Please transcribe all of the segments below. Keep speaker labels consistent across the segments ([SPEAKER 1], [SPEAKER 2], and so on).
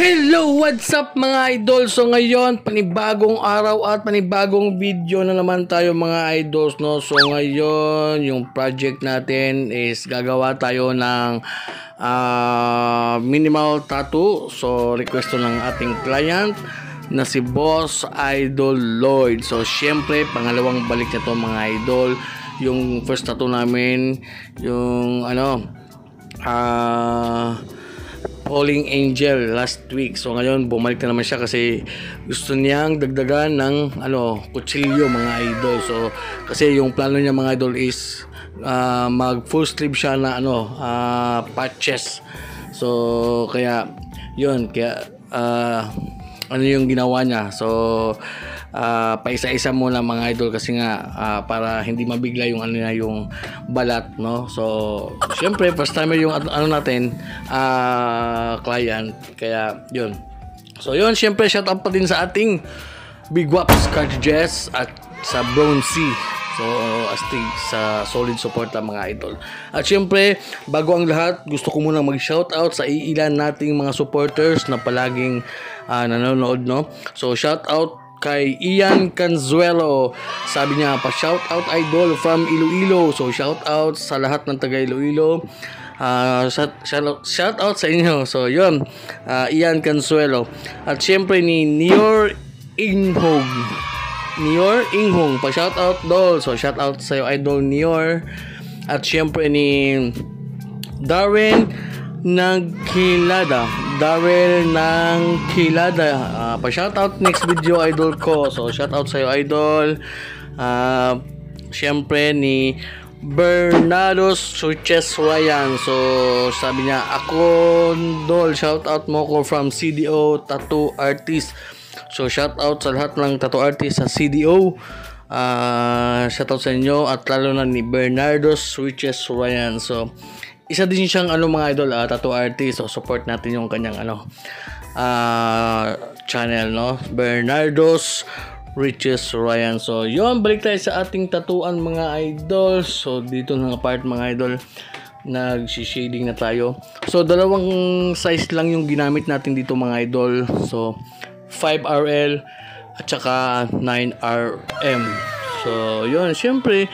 [SPEAKER 1] Hello! What's up mga idol? So ngayon, panibagong araw at panibagong video na naman tayo mga idols, no? So ngayon, yung project natin is gagawa tayo ng minimal tattoo. So request to ng ating client na si Boss Idol Lloyd. So syempre, pangalawang balik na to mga idol. Yung first tattoo namin, yung Falling Angel last week. So ngayon bumalik na naman siya kasi gusto niyang dagdagan ng kutsilyo mga idol. So kasi yung plano niya mga idol is mag full sleeve siya na patches. So kaya yun, kaya yung ginawa niya. So paisa-isa muna mga idol kasi nga para hindi mabigla yung yung balat, no? So syempre first timer yung natin client, kaya yun. So yun, syempre shout out pa din sa ating Big Waps Cartridges at sa Bronzy. So astig sa solid support mga idol. At syempre bago ang lahat, gusto ko muna mag-shoutout sa iilan nating mga supporters na palaging nanonood, no? So shoutout kay Ian Canzuelo. Sabi niya pa shoutout idol from Iloilo. So shoutout sa lahat ng taga Iloilo. Shoutout sa inyo. So yun, Ian Canzuelo. At syempre ni Nior Inghong. Pa shoutout dol. So shoutout sa iyo idol Nior. At syempre ni Darren Nangkilada. Pa shoutout next video idol ko. So shoutout sa iyo idol. Syempre ni Bernardo Suches Ryan. So sabi niya, ako dol, shoutout mo ko from CDO Tattoo Artist. So shoutout sa lahat ng tattoo artist sa CDO. Shoutout sa inyo at lalo na ni Bernardo Suches Ryan. So isa din siyang mga idol, tattoo artist. So support natin yung kanyang channel, no? Bernardo's Riches Ryan. So yun, balik tayo sa ating tatuan mga idol. So dito na part mga idol, nag-shading na tayo. So dalawang size lang yung ginamit natin dito mga idol. So 5RL at saka 9RM. So yun, syempre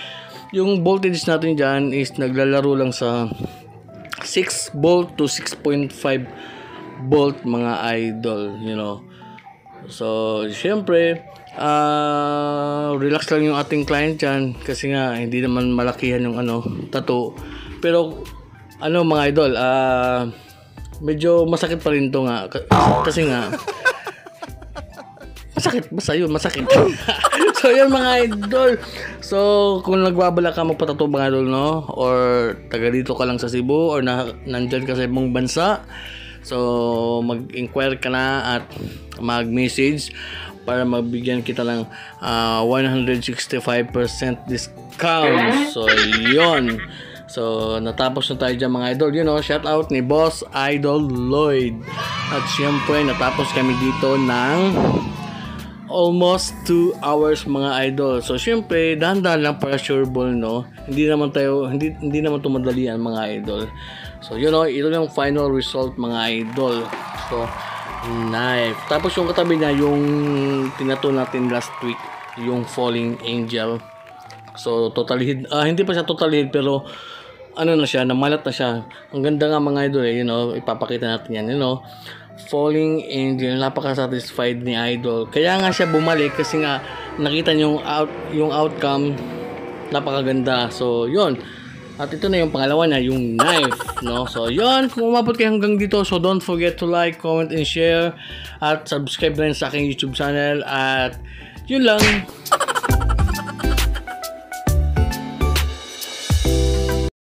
[SPEAKER 1] yung voltage natin dyan is naglalaro lang sa 6 volt to 6.5 volt mga idol, you know. So syempre relax lang yung ating client dyan kasi nga hindi naman malakihan yung tattoo. Pero mga idol, medyo masakit pa rin to nga kasi nga masakit. So yun mga idol. So kung nagbabala ka magpatato mga idol, no, or taga dito ka lang sa Cebu or nandyan ka sa ibang bansa, so mag-inquire ka na at mag-message para mabigyan kita ng 165% discount. So yun. So natapos na tayo dyan mga idol, you know. Shout out ni Boss Idol Lloyd. At syempre natapos kami dito ng almost 2 hours mga idol. So syempre dahan-dahan lang para sure ball, no. Hindi naman tumadalian mga idol. So you know, ito yung final result mga idol. So knife. Tapos yung katabi niya yung tinato natin last week, yung Falling Angel. So totally hindi pa siya totally pero na siya, namalat na siya. Ang ganda nga mga idol, you know, ipapakita natin yan, you know. Falling Angel, napaka-satisfied ni idol. Kaya nga siya bumalik kasi nga nakita niyo yung outcome, napakaganda. So yun. At ito na yung pangalawa na, yung knife, no? So yun, kung umabot kayo hanggang dito, so don't forget to like, comment and share at subscribe na rin sa aking YouTube channel. At yun lang.